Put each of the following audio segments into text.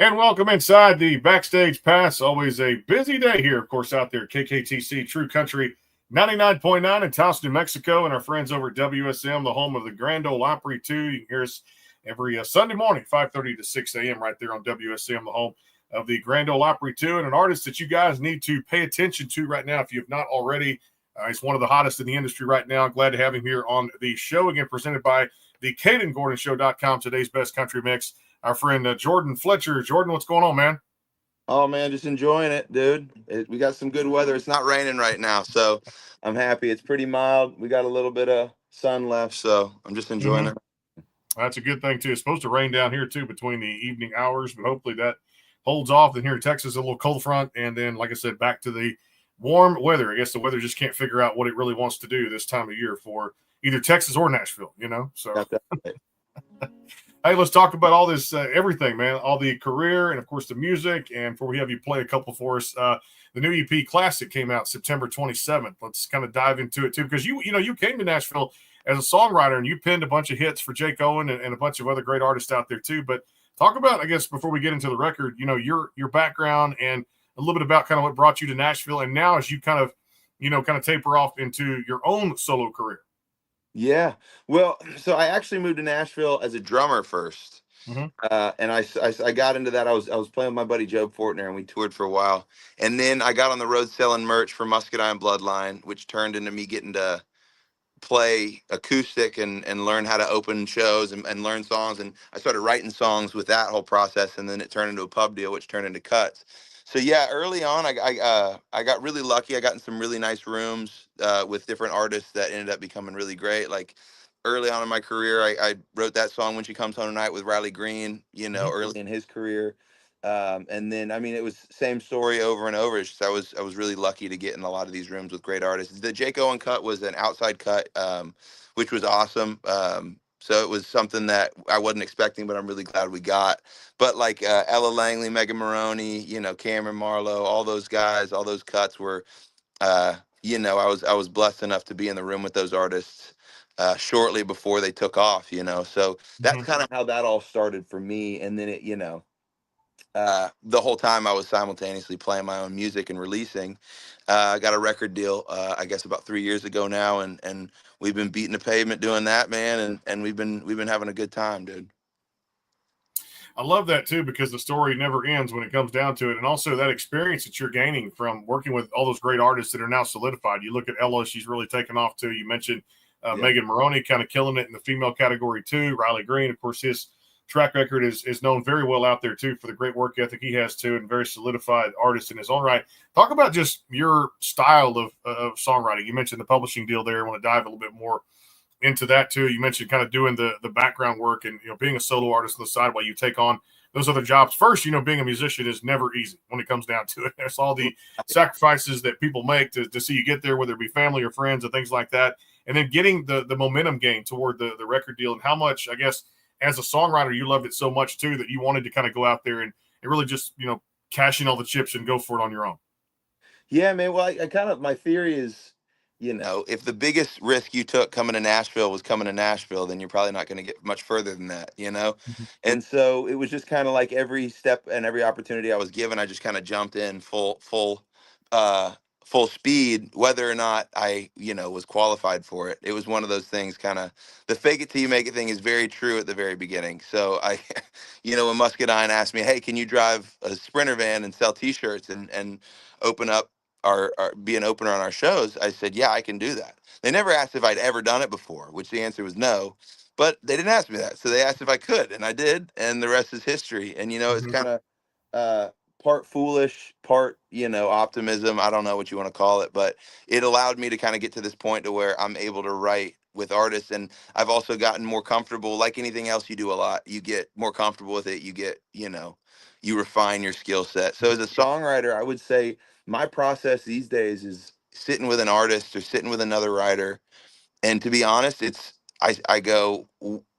And welcome inside the Backstage Pass. Always a busy day here, of course, out there at KKTC True Country 99.9 in Taos, New Mexico, and our friends over at WSM, the home of the Grand Ole Opry, too. You can hear us every Sunday morning, 5:30 to 6 a.m. right there on WSM, the home of the Grand Ole Opry, too, and an artist that you guys need to pay attention to right now if you have not already. He's one of the hottest in the industry right now. Glad to have him here on the show, again, presented by the CadenGordonShow.com, today's best country mix. Our friend Jordan Fletcher. Jordan, what's going on, man? Oh man, just enjoying it, dude. We got some good weather. It's not raining right now, so I'm happy. It's pretty mild. We got a little bit of sun left, so I'm just enjoying it. That's a good thing, too. It's supposed to rain down here, too, between the evening hours, but hopefully that holds off. Then here in Texas, a little cold front, and then, like I said, back to the warm weather. I guess the weather just can't figure out what it really wants to do this time of year for either Texas or Nashville, So, Got that right. hey, let's talk about all this, everything, man, all the career and, of course, the music. And before we have you play a couple for us, the new EP Classic came out September 27th. Let's kind of dive into it, too, because you came to Nashville as a songwriter and you penned a bunch of hits for Jake Owen and a bunch of other great artists out there, too. But talk about, I guess, before we get into the record, your background and a little bit about kind of what brought you to Nashville. And now as you kind of taper off into your own solo career. Yeah. Well, so I actually moved to Nashville as a drummer first. Mm-hmm. And I got into that. I was playing with my buddy Joe Fortner, and we toured for a while. And then I got on the road selling merch for Muscadine Bloodline, which turned into me getting to play acoustic and learn how to open shows and learn songs. And I started writing songs with that whole process. And then it turned into a pub deal, which turned into Cuts. So yeah, early on, I got really lucky. I got in some really nice rooms with different artists that ended up becoming really great. Like early on in my career, I wrote that song "When She Comes Home Tonight" with Riley Green. Early in his career, and then I mean it was same story over and over. It's just I was really lucky to get in a lot of these rooms with great artists. The Jake Owen cut was an outside cut, which was awesome. So it was something that I wasn't expecting, but I'm really glad we got. But like Ella Langley, Megan Maroney, Cameron Marlowe, all those guys, all those cuts were, I was blessed enough to be in the room with those artists shortly before they took off. So that's kind of how that all started for me. And then the whole time I was simultaneously playing my own music and releasing. I got a record deal, I guess about 3 years ago now, and we've been beating the pavement doing that, man, and we've been having a good time, dude. I love that too because the story never ends when it comes down to it, and also that experience that you're gaining from working with all those great artists that are now solidified. You look at Ella; she's really taken off too. You mentioned Megan Maroney, kind of killing it in the female category too. Riley Green, of course, his track record is known very well out there too for the great work ethic he has too, and very solidified artist in his own right. Talk about just your style of songwriting. You mentioned the publishing deal there. I want to dive a little bit more into that too. You mentioned kind of doing the background work and being a solo artist on the side while you take on those other jobs. First, being a musician is never easy when it comes down to it. There's all the sacrifices that people make to see you get there, whether it be family or friends and things like that. And then getting the momentum gain toward the record deal, and how much, I guess, as a songwriter, you loved it so much too that you wanted to kind of go out there and really just, cash in all the chips and go for it on your own. Yeah, man. Well, I kind of, my theory is, if the biggest risk you took coming to Nashville was coming to Nashville, then you're probably not going to get much further than that. And so it was just kind of like every step and every opportunity I was given, I just kind of jumped in uh, full speed, whether or not I, was qualified for it. It was one of those things, kind of the fake it till you make it thing is very true at the very beginning. So when Muscadine asked me, hey, can you drive a Sprinter van and sell T-shirts and open up our be an opener on our shows, I said, yeah, I can do that. They never asked if I'd ever done it before, which the answer was no, but they didn't ask me that. So they asked if I could, and I did, and the rest is history. And, it's kind of part foolish, part, optimism. I don't know what you want to call it, but it allowed me to kind of get to this point to where I'm able to write with artists. And I've also gotten more comfortable. Like anything else you do a lot, you get more comfortable with it. You get, you refine your skill set. So as a songwriter, I would say my process these days is sitting with an artist or sitting with another writer. And to be honest, I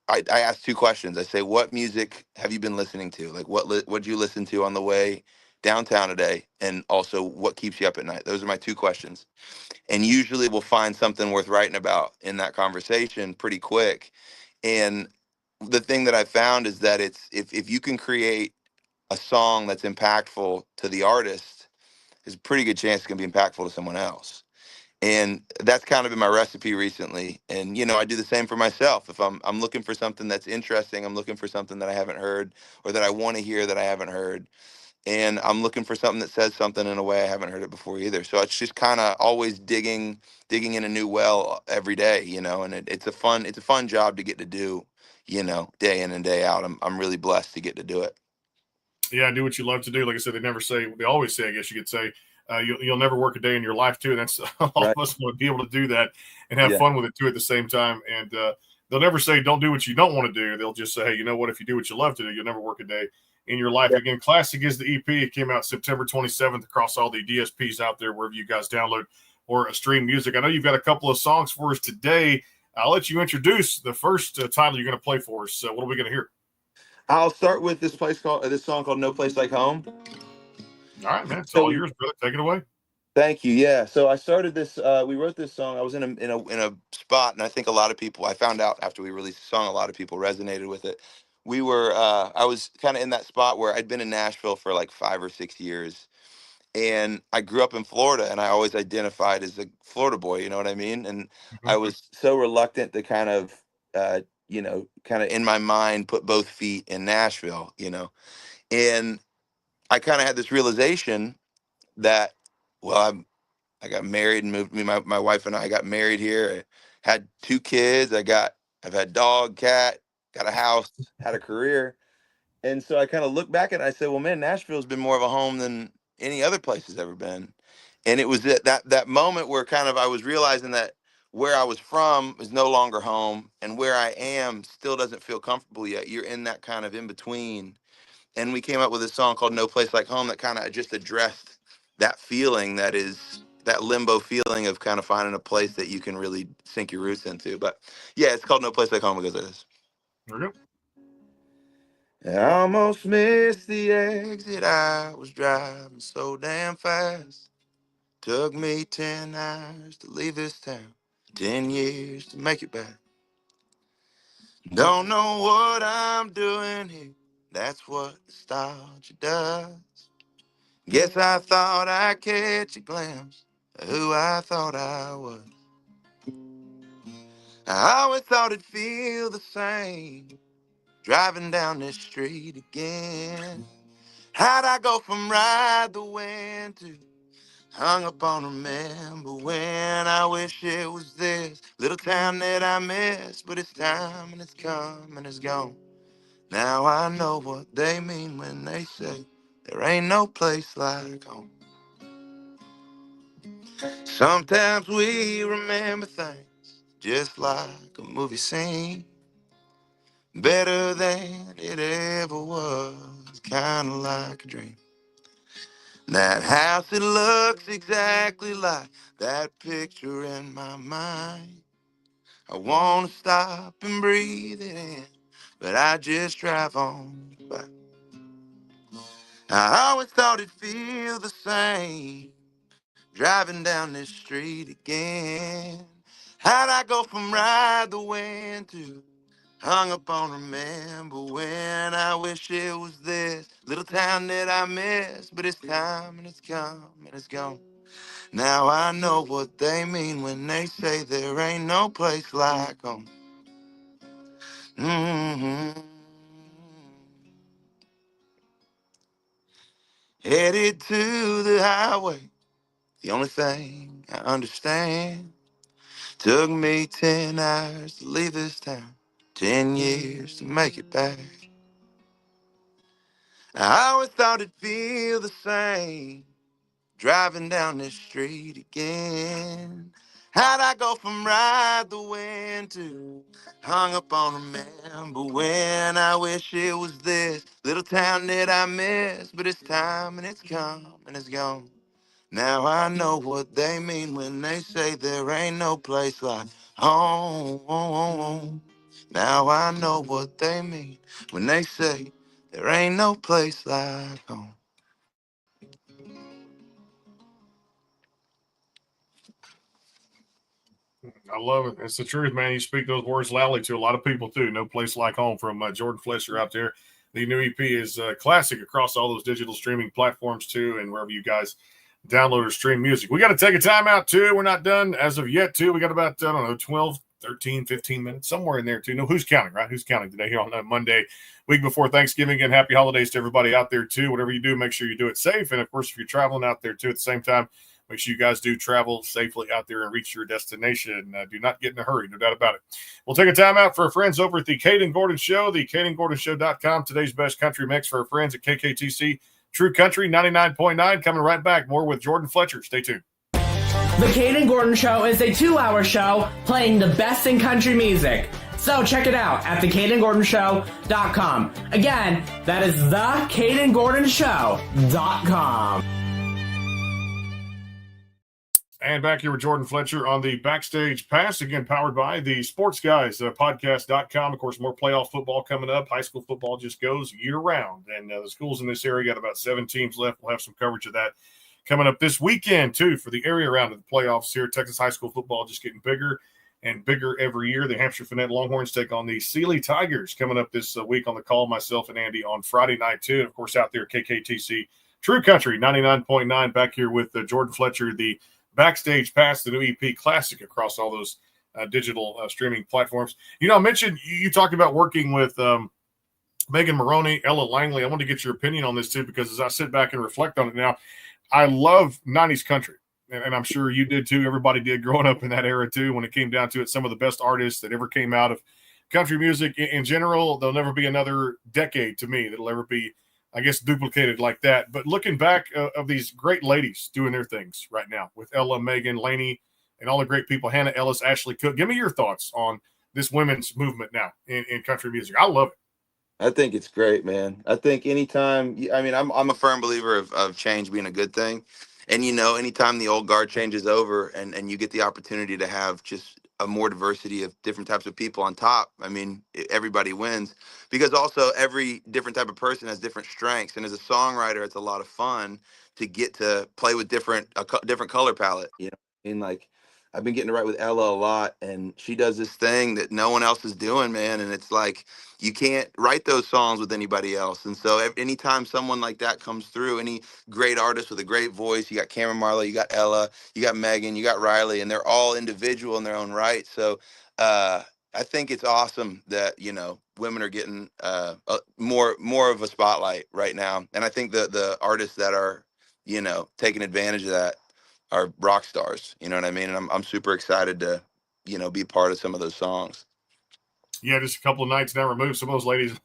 ask two questions. I say, what music have you been listening to? Like what'd you listen to on the way downtown today? And also what keeps you up at night? Those are my two questions. And usually we'll find something worth writing about in that conversation pretty quick. And the thing that I found is that it's if you can create a song that's impactful to the artist, there's a pretty good chance it's going to be impactful to someone else. And that's kind of been my recipe recently. And I do the same for myself. If I'm looking for something that's interesting, I'm looking for something that I haven't heard or that I want to hear that I haven't heard, and I'm looking for something that says something in a way I haven't heard it before either. So it's just kind of always digging in a new well every day, and it's a fun job to get to do, day in and day out. I'm really blessed to get to do it. Yeah, do what you love to do. Like I said, they always say, I guess you could say, you'll never work a day in your life too. And that's all Right. of us want to be able to do that and have Yeah. fun with it too at the same time. And they'll never say don't do what you don't want to do. They'll just say, hey, you know what? If you do what you love to do, you'll never work a day in your life Yeah. again. Classic is the EP. It came out September 27th across all the DSPs out there wherever you guys download or stream music. I know you've got a couple of songs for us today. I'll let you introduce the first title you're going to play for us. So what are we going to hear? I'll start with this song called "No Place Like Home." All right, man. It's So all we yours, brother. Take it away. Thank you. Yeah. So I started this. We wrote this song. I was in a spot, and I think a lot of people. I found out after we released the song, a lot of people resonated with it. We were. I was kind of in that spot where I'd been in Nashville for like 5 or 6 years, and I grew up in Florida, and I always identified as a Florida boy. You know what I mean? And I Mhm. was so reluctant to kind of in my mind put both feet in Nashville. And I kind of had this realization that, well, I got married and moved. My wife and I got married here. I had 2 kids. I've had dog, cat, got a house, had a career. And so I kind of look back at it and I said, well, man, Nashville's been more of a home than any other place has ever been. And it was that moment where kind of I was realizing that where I was from is no longer home, and where I am still doesn't feel comfortable yet. You're in that kind of in between. And we came up with a song called "No Place Like Home" that kind of just addressed that feeling, that is that limbo feeling of kind of finding a place that you can really sink your roots into. But yeah, it's called "No Place Like Home" because it is. There we go. I almost missed the exit. I was driving so damn fast. Took me 10 hours to leave this town, 10 years to make it back. Don't know what I'm doing here. That's what nostalgia does. Guess I thought I'd catch a glimpse of who I thought I was. I always thought it'd feel the same driving down this street again. How'd I go from ride the wind to hung up on remember when? I wish it was this little town that I miss, but it's time and it's come and it's gone. Now I know what they mean when they say there ain't no place like home. Sometimes we remember things just like a movie scene, better than it ever was, kinda like a dream. That house, it looks exactly like that picture in my mind. I wanna stop and breathe it in, but I just drive on by. I always thought it'd feel the same driving down this street again. How'd I go from ride the wind to hung up on remember when? I wish it was this little town that I miss, but it's time and it's come and it's gone. Now I know what they mean when they say there ain't no place like home. Mm-hmm. Headed to the highway, the only thing I understand. Took me 10 hours to leave this town, 10 years to make it back. I always thought it'd feel the same driving down this street again. How'd I go from ride the wind to hung up on remember when? I wish it was this little town that I miss, but it's time and it's come and it's gone. Now I know what they mean when they say there ain't no place like home. Now I know what they mean when they say there ain't no place like home. I love it. It's the truth, man. You speak those words loudly to a lot of people too. No place like home from Jordan Fletcher out there. The new EP is classic across all those digital streaming platforms too, and wherever you guys download or stream music. We got to take a time out too. We're not done as of yet too. We got about, I don't know, 12, 13, 15 minutes, somewhere in there too. No, who's counting, right? Who's counting today here on Monday, week before Thanksgiving? Again, happy holidays to everybody out there too. Whatever you do, make sure you do it safe. And of course, if you're traveling out there too at the same time, make sure you guys do travel safely out there and reach your destination. Do not get in a hurry, no doubt about it. We'll take a time out for our friends over at the Caden Gordon Show, the CadenGordonShow.com. Today's best country mix for our friends at KKTC True Country 99.9. Coming right back. More with Jordan Fletcher. Stay tuned. The Caden Gordon Show is a 2-hour show playing the best in country music. So check it out at thecadengordonshow.com. Again, that is thecadengordonshow.com. And back here with Jordan Fletcher on the Backstage Pass, again, powered by the Sports Guys podcast.com. Of course, more playoff football coming up. High school football just goes year round. And the schools in this area got about 7 teams left. We'll have some coverage of that coming up this weekend, too, for the area round of the playoffs here. Texas high school football just getting bigger and bigger every year. The Hampshire Finette Longhorns take on the Sealy Tigers coming up this week on the call. Myself and Andy on Friday night, too. And, of course, out there, KKTC True Country 99.9. Back here with Jordan Fletcher, the Backstage Pass, the new EP classic across all those digital streaming platforms. You know, I mentioned you talked about working with Megan Maroney, Ella Langley. I want to get your opinion on this too, because as I sit back and reflect on it now, I love 90s country, and I'm sure you did too. Everybody did growing up in that era too. When it came down to it, some of the best artists that ever came out of country music in general. There'll never be another decade to me that'll ever be, I guess, duplicated like that. But looking back of these great ladies doing their things right now with Ella, Megan, Lainey, and all the great people, Hannah Ellis, Ashley Cook. Give me your thoughts on this women's movement now in country music. I love it. I think it's great, man. I think anytime, I mean, I'm a firm believer of change being a good thing. And, you know, anytime the old guard changes over and you get the opportunity to have just a more diversity of different types of people on top, I mean, everybody wins. Because also every different type of person has different strengths. And as a songwriter, it's a lot of fun to get to play with different color palette, you know. And like, I've been getting to write with Ella a lot, and she does this thing that no one else is doing, man. And it's like, you can't write those songs with anybody else. And so anytime someone like that comes through, any great artist with a great voice, you got Cameron Marlowe, you got Ella, you got Megan, you got Riley, and they're all individual in their own right. So I think it's awesome that, you know, women are getting more of a spotlight right now. And I think the artists that are, you know, taking advantage of that are rock stars. You know what I mean? And I'm super excited to, you know, be part of some of those songs. Yeah, just a couple of nights now removed. Some of those ladies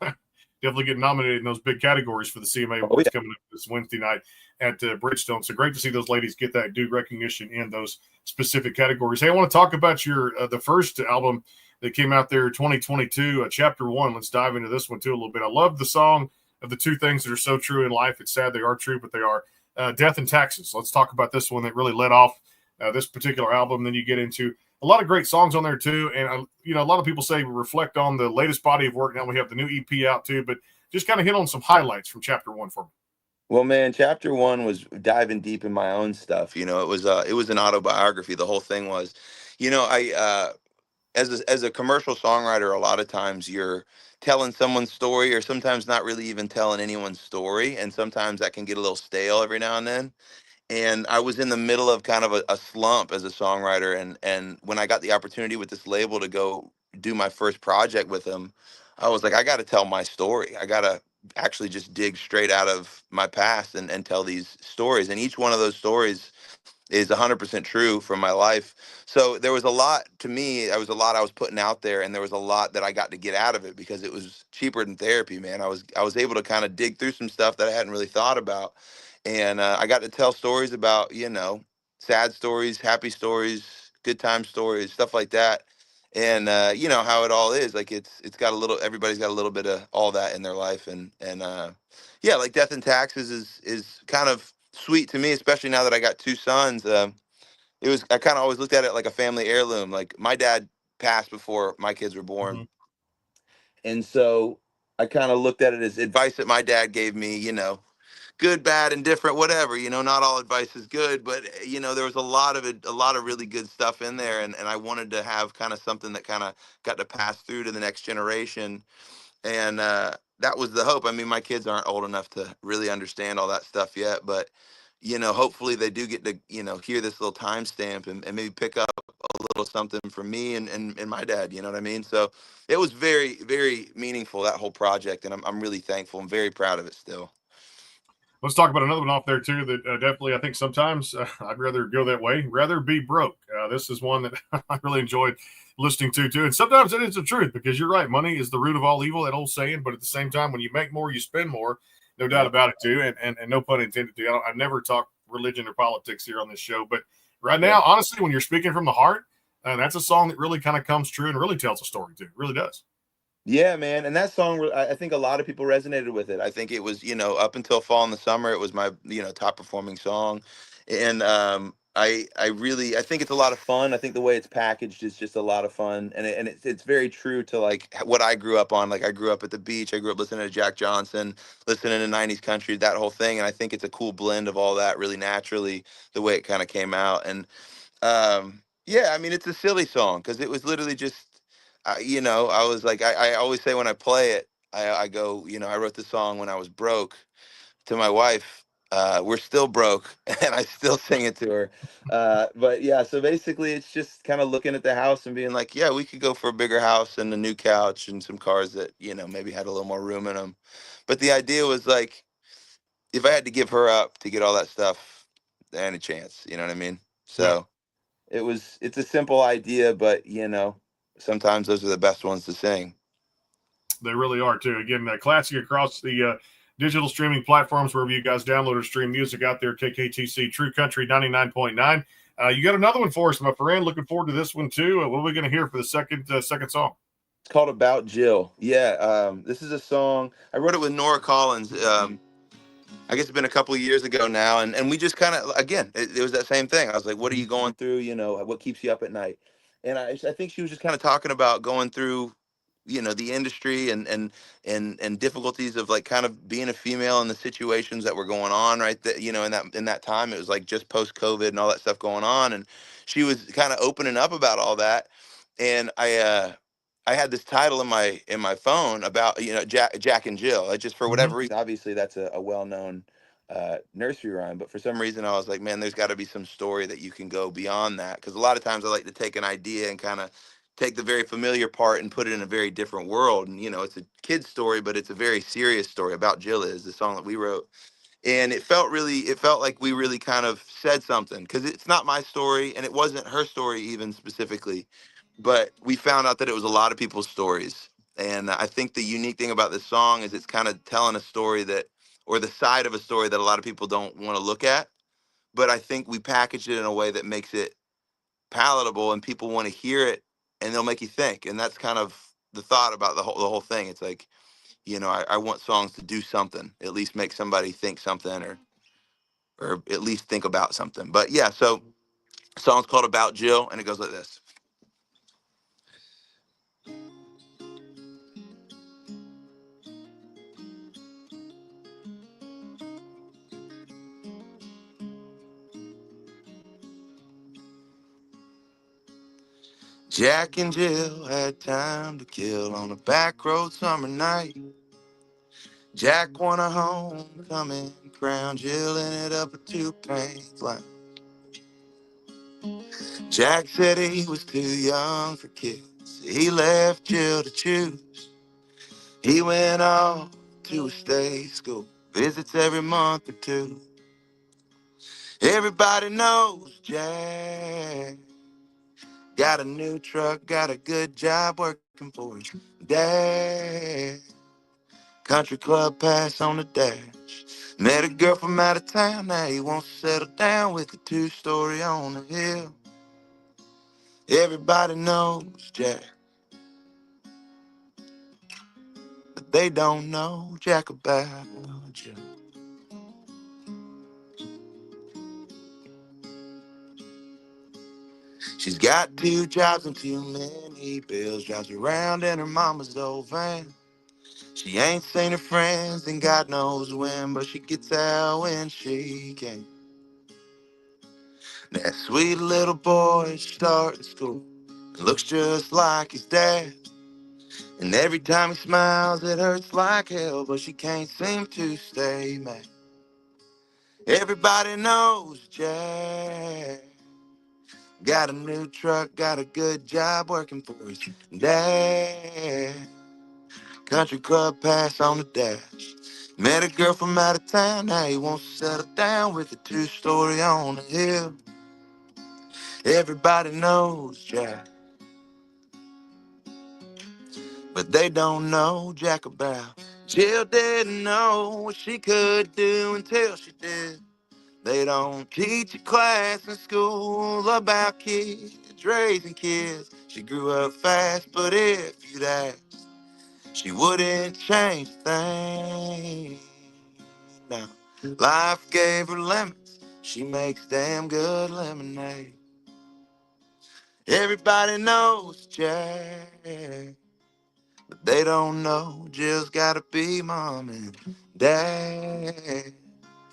definitely get nominated in those big categories for the CMA Awards coming up this Wednesday night at Bridgestone. So great to see those ladies get that due recognition in those specific categories. Hey, I want to talk about your the first album that came out there 2022, Chapter 1. Let's dive into this one too a little bit. I love the song of the two things that are so true in life. It's sad they are true, but they are death and taxes. Let's talk about this one that really led off this particular album. Then you get into a lot of great songs on there too. And, you know, a lot of people say reflect on the latest body of work. Now we have the new EP out too, but just kind of hit on some highlights from Chapter 1 for me. Well, man, Chapter 1 was diving deep in my own stuff. You know, it was an autobiography. The whole thing was, you know, as a commercial songwriter, a lot of times you're telling someone's story, or sometimes not really even telling anyone's story. And sometimes that can get a little stale every now and then. And I was in the middle of kind of a slump as a songwriter. And when I got the opportunity with this label to go do my first project with them, I was like, I got to tell my story. I got to actually just dig straight out of my past and tell these stories. And each one of those stories is 100% true from my life. So there was a lot to me. There was a lot I was putting out there, and there was a lot that I got to get out of it because it was cheaper than therapy, man. I was able to kind of dig through some stuff that I hadn't really thought about. And I got to tell stories about, you know, sad stories, happy stories, good time stories, stuff like that. And you know how it all is. Like it's got a little. Everybody's got a little bit of all that in their life, and yeah, like Death and Taxes is kind of sweet to me, especially now that I got two sons. I kind of always looked at it like a family heirloom. Like my dad passed before my kids were born, and so I kind of looked at it as advice that my dad gave me. You know, good, bad, indifferent, whatever. You know, not all advice is good, but you know, there was a lot of it, a lot of really good stuff in there, and I wanted to have kind of something that kind of got to pass through to the next generation. And that was the hope. I mean, my kids aren't old enough to really understand all that stuff yet, but hopefully they do get to, hear this little timestamp and maybe pick up a little something from me and my dad, you know what I mean? So it was very, very meaningful, that whole project. And I'm really thankful. I'm very proud of it still. Let's talk about another one off there too that definitely I think sometimes I'd rather go that way, rather be broke. This is one that I really enjoyed listening to too, and sometimes it is the truth because you're right. Money is the root of all evil, that old saying. But at the same time, when you make more, you spend more. No doubt about it too, and no pun intended. Too. I never talk religion or politics here on this show, but right now, honestly, when you're speaking from the heart, that's a song that really kind of comes true and really tells a story too. It really does. Yeah, man. And that song, I think a lot of people resonated with it. I think it was, up until Fall in the Summer, it was my, top performing song. And I really, I think it's a lot of fun. I think the way it's packaged is just a lot of fun. And it's very true to like what I grew up on. Like I grew up at the beach. I grew up listening to Jack Johnson, listening to 90s country, that whole thing. And I think it's a cool blend of all that really naturally, the way it kind of came out. And yeah, I mean, it's a silly song because it was literally just, I was like, I always say when I play it, I go, I wrote the song when I was broke to my wife. We're still broke, and I still sing it to her. But yeah, so basically, it's just kind of looking at the house and being like, yeah, we could go for a bigger house and a new couch and some cars that, maybe had a little more room in them. But the idea was like, if I had to give her up to get all that stuff, there ain't a chance. You know what I mean? Yeah. So it's a simple idea, but sometimes those are the best ones to sing. They really are too. Again, classic across the digital streaming platforms wherever you guys download or stream music out there. KKTC True Country 99.9. You got another one for us, my friend. Looking forward to this one too. What are we going to hear for the second song? It's called About Jill. Yeah, this is a song I wrote it with Nora Collins. I guess it's been a couple of years ago now, and we just kind of, again, it was that same thing. I was like, what are you going through? What keeps you up at night? And I think she was just kind of talking about going through, the industry and difficulties of like kind of being a female in the situations that were going on, right? That, in that time, it was like just post COVID and all that stuff going on. And she was kind of opening up about all that. And I had this title in my phone about Jack and Jill. I just, for whatever reason, obviously that's a well-known nursery rhyme, but for some reason I was like, man, there's got to be some story that you can go beyond that, because a lot of times I like to take an idea and kind of take the very familiar part and put it in a very different world. And it's a kid's story, but it's a very serious story about Jill, is the song that we wrote. And it felt like we really kind of said something, because it's not my story and it wasn't her story even specifically, but we found out that it was a lot of people's stories. And I think the unique thing about this song is it's kind of telling a story that, or the side of a story that a lot of people don't want to look at. But I think we packaged it in a way that makes it palatable and people want to hear it, and they'll make you think. And that's kind of the thought about the whole thing. It's like, I want songs to do something, at least make somebody think something, or at least think about something. But yeah, so the song's called About Jill, and it goes like this. Jack and Jill had time to kill on a back road summer night. Jack won a homecoming crown, Jill ended up a two-pane flat. Jack said he was too young for kids. He left Jill to choose. He went off to a state school, visits every month or two. Everybody knows Jack got a new truck, got a good job working for his dad. Country club pass on the dash. Met a girl from out of town, now he wants to settle down with a two-story on the hill. Everybody knows Jack, but they don't know Jack about Jill. She's got two jobs and too many bills, drives around in her mama's old van. She ain't seen her friends and God knows when, but she gets out when she can. That sweet little boy starting school, looks just like his dad. And every time he smiles, it hurts like hell, but she can't seem to stay mad. Everybody knows Jack. Got a new truck, got a good job working for his dad. Country club pass on the dash. Met a girl from out of town, now he wants to settle down with a 2-story on the hill. Everybody knows Jack, but they don't know Jack about. Jill didn't know what she could do until she did. They don't teach a class in school about kids raising kids. She grew up fast, but if you'd ask, she wouldn't change a thing. Now, life gave her lemons. She makes damn good lemonade. Everybody knows Jack, but they don't know Jill's gotta be mom and dad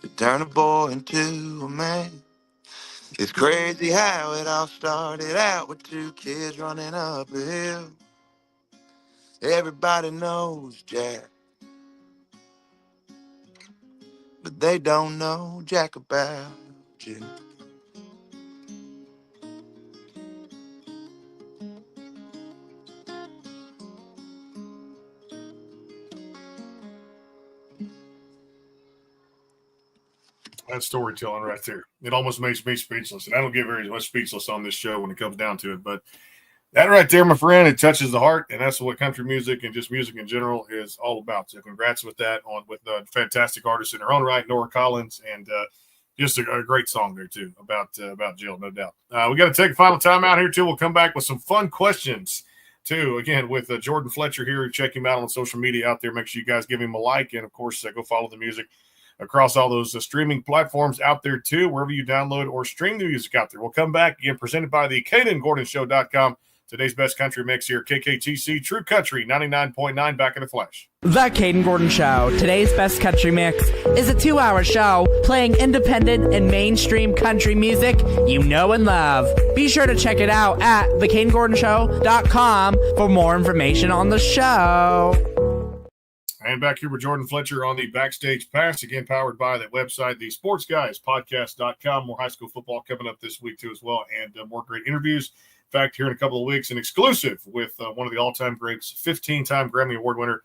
to turn a boy into a man. It's crazy how it all started out with 2 kids running up a hill. Everybody knows Jack, but they don't know Jack about you. That's storytelling right there. It almost makes me speechless. And I don't get very much speechless on this show when it comes down to it. But that right there, my friend, it touches the heart. And that's what country music and just music in general is all about. So congrats with that with the fantastic artist in her own right, Nora Collins. And just a great song there, too, about Jill, no doubt. We got to take a final time out here, too. We'll come back with some fun questions, too. Again, with Jordan Fletcher here. Check him out on social media out there. Make sure you guys give him a like. And, of course, go follow the music across all those streaming platforms out there, too, wherever you download or stream the music out there. We'll come back, again, presented by the CadenGordonShow.com. Today's best country mix here, KKTC True Country 99.9, back in the flesh. The Caden Gordon Show, today's best country mix, is a 2-hour show playing independent and mainstream country music you know and love. Be sure to check it out at thecadengordonshow.com for more information on the show. And back here with Jordan Fletcher on the Backstage Pass, again, powered by that website, the sportsguyspodcast.com. More high school football coming up this week, too, as well, and more great interviews. In fact, here in a couple of weeks, an exclusive with one of the all-time greats, 15-time Grammy Award winner,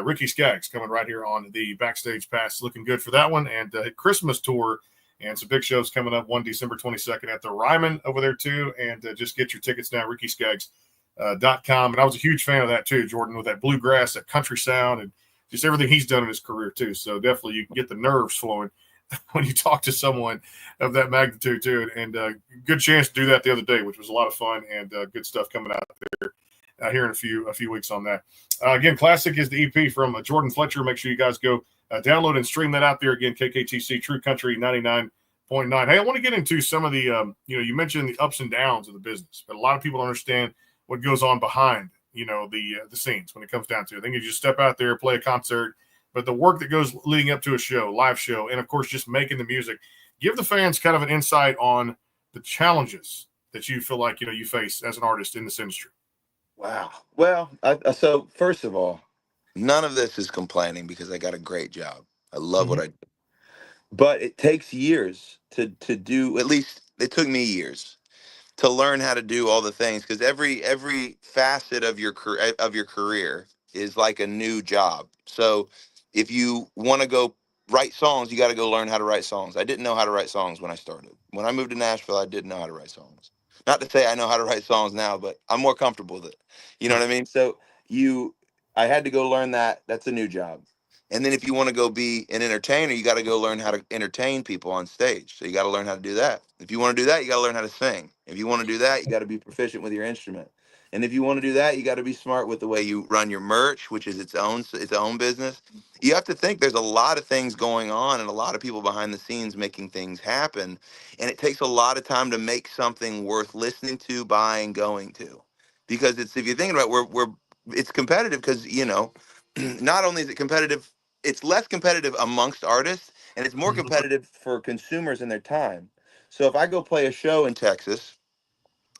Ricky Skaggs, coming right here on the Backstage Pass. Looking good for that one. And Christmas tour and some big shows coming up, one December 22nd at the Ryman over there, too. And just get your tickets now, RickySkaggs.com. And I was a huge fan of that, too, Jordan, with that bluegrass, that country sound, and just everything he's done in his career, too. So definitely you can get the nerves flowing when you talk to someone of that magnitude, too. And good chance to do that the other day, which was a lot of fun, and good stuff coming out there here in a few weeks on that. Again, Classic is the EP from Jordan Fletcher. Make sure you guys go download and stream that out there. Again, KKTC True Country 99.9. Hey, I want to get into some of the, you mentioned the ups and downs of the business, but a lot of people don't understand what goes on behind the scenes when it comes down to it. I think you just step out there, play a concert, but the work that goes leading up to a show, live show, and of course, just making the music, give the fans kind of an insight on the challenges that you feel like, you face as an artist in this industry. Wow. Well, so first of all, none of this is complaining because I got a great job. I love what I do. But it takes years to do, at least it took me years to learn how to do all the things, because every facet of your career is like a new job. So if you want to go write songs, you got to go learn how to write songs. I didn't know how to write songs when I started. When I moved to Nashville, I didn't know how to write songs. Not to say I know how to write songs now, but I'm more comfortable with it. You know what I mean? So I had to go learn that. That's a new job. And then if you want to go be an entertainer, you got to go learn how to entertain people on stage. So you got to learn how to do that. If you want to do that, you got to learn how to sing. If you want to do that, you got to be proficient with your instrument. And if you want to do that, you got to be smart with the way you run your merch, which is its own business. You have to think there's a lot of things going on and a lot of people behind the scenes making things happen. And it takes a lot of time to make something worth listening to, buying, going to. Because if you're thinking about it, it's competitive because, not only is it competitive, it's less competitive amongst artists, and it's more competitive for consumers and their time. So if I go play a show in Texas,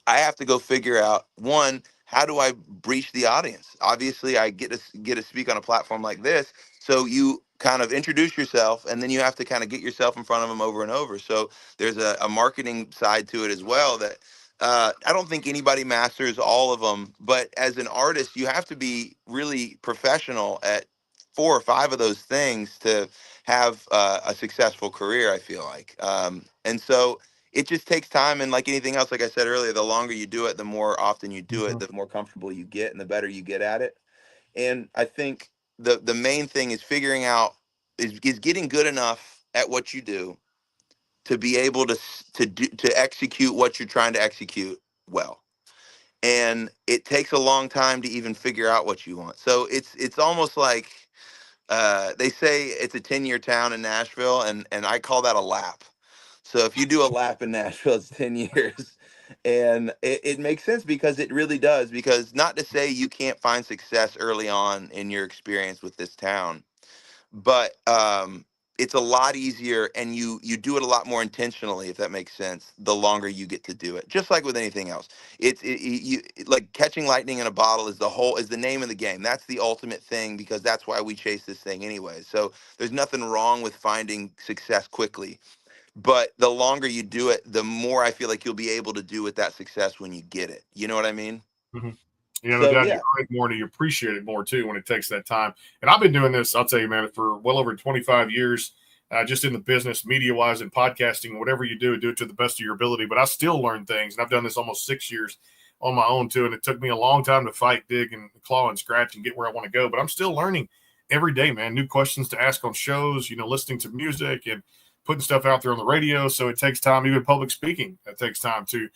I have to go figure out, one, how do I breach the audience? Obviously, I get to speak on a platform like this, so you kind of introduce yourself, and then you have to kind of get yourself in front of them over and over. So there's a marketing side to it as well that I don't think anybody masters all of them, but as an artist, you have to be really professional at 4 or 5 of those things to have a successful career, I feel like. And so it just takes time. And like anything else, like I said earlier, the longer you do it, the more often you do it, Mhm. the more comfortable you get and the better you get at it. And I think the main thing is figuring out is getting good enough at what you do to be able to execute what you're trying to execute well. And it takes a long time to even figure out what you want. So it's almost like they say it's a 10-year town in Nashville, and I call that a lap. So if you do a lap in Nashville, it's 10 years. And it makes sense because it really does. Because not to say you can't find success early on in your experience with this town, but it's a lot easier, and you do it a lot more intentionally, if that makes sense, the longer you get to do it. Just like with anything else, like catching lightning in a bottle is the name of the game. That's the ultimate thing, because that's why we chase this thing anyway. So there's nothing wrong with finding success quickly, but the longer you do it, the more I feel like you'll be able to do with that success when you get it. You know what I mean? Mhm. Yeah, no So doubt. You yeah. earn it more and you appreciate it more too when it takes that time. And I've been doing this, I'll tell you, man, for well over 25 years, just in the business, media wise, and podcasting. Whatever you do it to the best of your ability. But I still learn things, and I've done this almost 6 years on my own too. And it took me a long time to fight, dig, and claw and scratch and get where I want to go. But I'm still learning every day, man. New questions to ask on shows. Listening to music and putting stuff out there on the radio. So it takes time. Even public speaking, it takes time to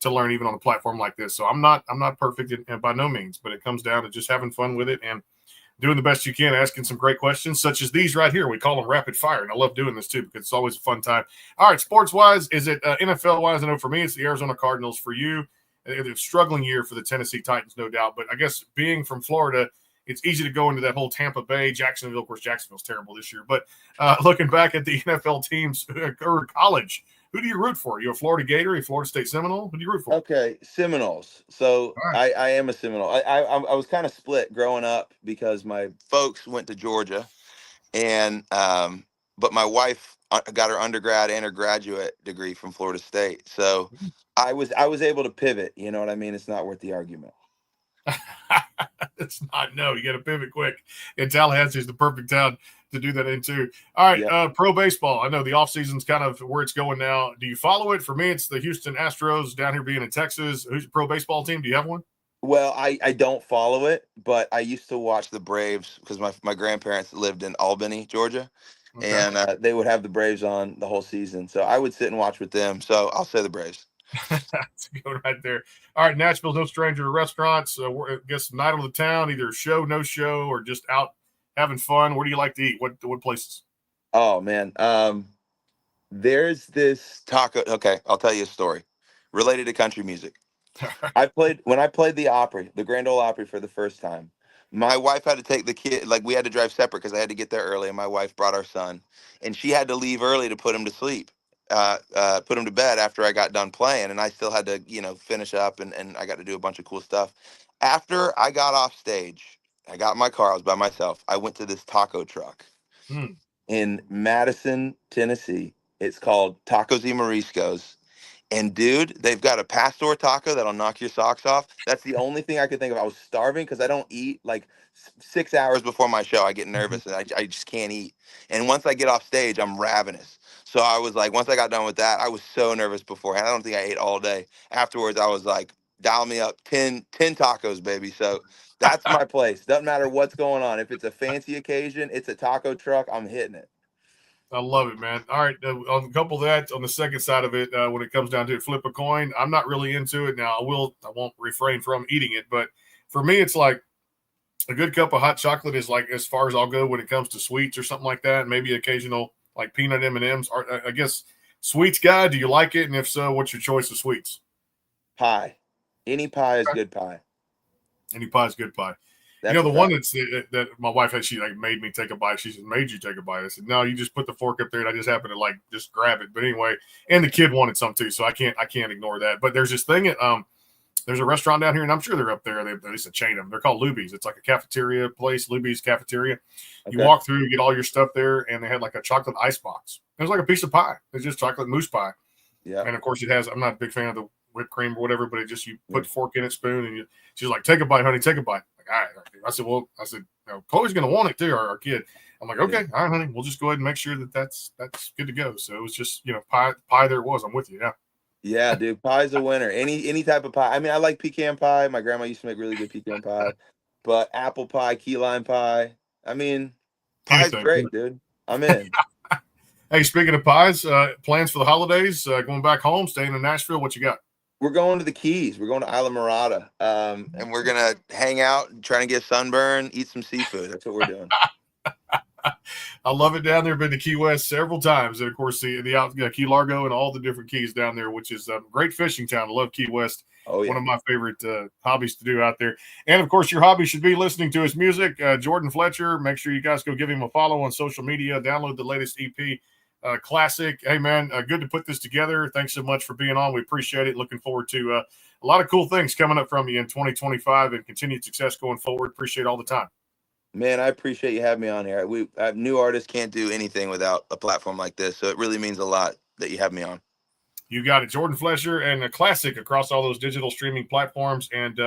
learn, even on a platform like this. So I'm not perfect by no means, but it comes down to just having fun with it and doing the best you can, asking some great questions such as these right here. We call them rapid fire, and I love doing this too because it's always a fun time. All right, sports wise, is it NFL wise? I know for me, it's the Arizona Cardinals. For you, it's a struggling year for the Tennessee Titans, no doubt. But I guess being from Florida, it's easy to go into that whole Tampa Bay, Jacksonville. Of course, Jacksonville's terrible this year. But looking back at the NFL teams or college, who do you root for? Are you a Florida Gator, a Florida State Seminole? Who do you root for? Okay, Seminoles. So All right. I am a Seminole. I was kind of split growing up because my folks went to Georgia, and but my wife got her undergrad and her graduate degree from Florida State. So I was able to pivot. You know what I mean? It's not worth the argument. It's not. No, you got to pivot quick. And Tallahassee is the perfect town to do that in too. All right, Yeah. pro baseball. I know the offseason's kind of where it's going now. Do you follow it? For me, it's the Houston Astros down here being in Texas. Who's your pro baseball team? Do you have one? Well, I don't follow it, but I used to watch the Braves because my grandparents lived in Albany, Georgia, Okay. and they would have the Braves on the whole season. So I would sit and watch with them. So I'll say the Braves. That's good right there. All right, Nashville's no stranger to restaurants. I guess night on the town, either show, no show, or just out having fun. Where do you like to eat? What places? Oh man. There's this taco. Okay, I'll tell you a story related to country music. When I played the Opry, the Grand Ole Opry for the first time. My wife had to take the kid, like we had to drive separate because I had to get there early, and my wife brought our son, and she had to leave early to put him to sleep, put him to bed after I got done playing, and I still had to, finish up, and I got to do a bunch of cool stuff. After I got off stage, I got in my car. I was by myself. I went to this taco truck Hmm. in Madison, Tennessee. It's called Tacos y Mariscos. And dude, they've got a pastor taco that'll knock your socks off. That's the only thing I could think of. I was starving because I don't eat like 6 hours before my show. I get nervous and I just can't eat. And once I get off stage, I'm ravenous. So I was like, once I got done with that, I was so nervous beforehand. I don't think I ate all day. Afterwards, I was like, dial me up 10 tacos, baby. So that's my place. Doesn't matter what's going on. If it's a fancy occasion, it's a taco truck, I'm hitting it. I love it, man. All right, on a couple of that, on the second side of it, when it comes down to it, flip a coin. I'm not really into it now. I won't refrain from eating it, but for me, it's like a good cup of hot chocolate is like as far as I'll go when it comes to sweets or something like that. Maybe occasional like peanut M&Ms. I guess sweets guy. Do you like it? And if so, what's your choice of sweets? Pie. Any pie is good pie. Any pie is good pie. That's The a one fact. that my wife had, she like made me take a bite. She said, "Made you take a bite?" I said, "No, you just put the fork up there, and I just happened to like just grab it." But anyway, and the kid wanted some too, so I can't ignore that. But there's this thing at There's a restaurant down here, and I'm sure they're up there. They used to chain them. They're called Luby's. It's like a cafeteria place, Luby's Cafeteria. You walk through, you get all your stuff there, and they had like a chocolate ice box. It was like a piece of pie. It's just chocolate mousse pie. Yeah. And of course, it has. I'm not a big fan of the whipped cream or whatever, but it just you put the fork in it, spoon, and she's like, "Take a bite, honey, take a bite." Like, all right. I said, Chloe's gonna want it too, our kid. I'm like, okay, all right, honey, we'll just go ahead and make sure that's good to go. So it was just pie. There it was. I'm with you. Yeah. Yeah, dude, pie's a winner. Any type of pie. I mean, I like pecan pie. My grandma used to make really good pecan pie, but apple pie, key lime pie. I mean, pie's great, dude. I'm in. Hey, speaking of pies, plans for the holidays? Going back home, staying in Nashville. What you got? We're going to the Keys. We're going to Isla Morada, and we're gonna hang out and trying to get sunburn, eat some seafood. That's what we're doing. I love it down there. Been to Key West several times, and of course the Key Largo and all the different keys down there, which is a great fishing town. I love Key West. Oh, yeah. One of my favorite hobbies to do out there. And of course, your hobby should be listening to his music. Jordan Fletcher. Make sure you guys go give him a follow on social media. Download the latest EP, Classic. Hey man, good to put this together. Thanks so much for being on. We appreciate it. Looking forward to a lot of cool things coming up from you in 2025 and continued success going forward. Appreciate all the time. Man, I appreciate you having me on here. New artists can't do anything without a platform like this, so it really means a lot that you have me on. You got it. Jordan Fletcher and a Classic across all those digital streaming platforms. And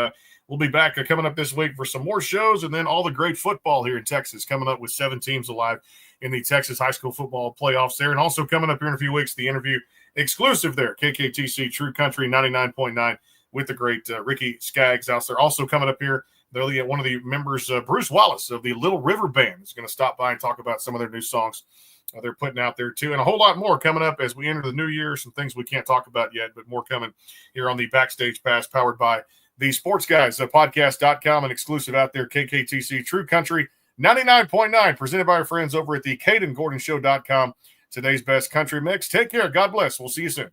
we'll be back coming up this week for some more shows and then all the great football here in Texas coming up with 7 teams alive in the Texas high school football playoffs there. And also coming up here in a few weeks, the interview exclusive there, KKTC True Country 99.9 with the great Ricky Skaggs out there. Also coming up here, one of the members, Bruce Wallace of the Little River Band, is going to stop by and talk about some of their new songs they're putting out there too, and a whole lot more coming up as we enter the new year. Some things we can't talk about yet, but more coming here on the Backstage Pass, powered by the Sports Guys podcast.com, and exclusive out there, KKTC True Country 99.9, presented by our friends over at the CadenGordonShow.com. Today's best country mix. Take care. God bless. We'll see you soon.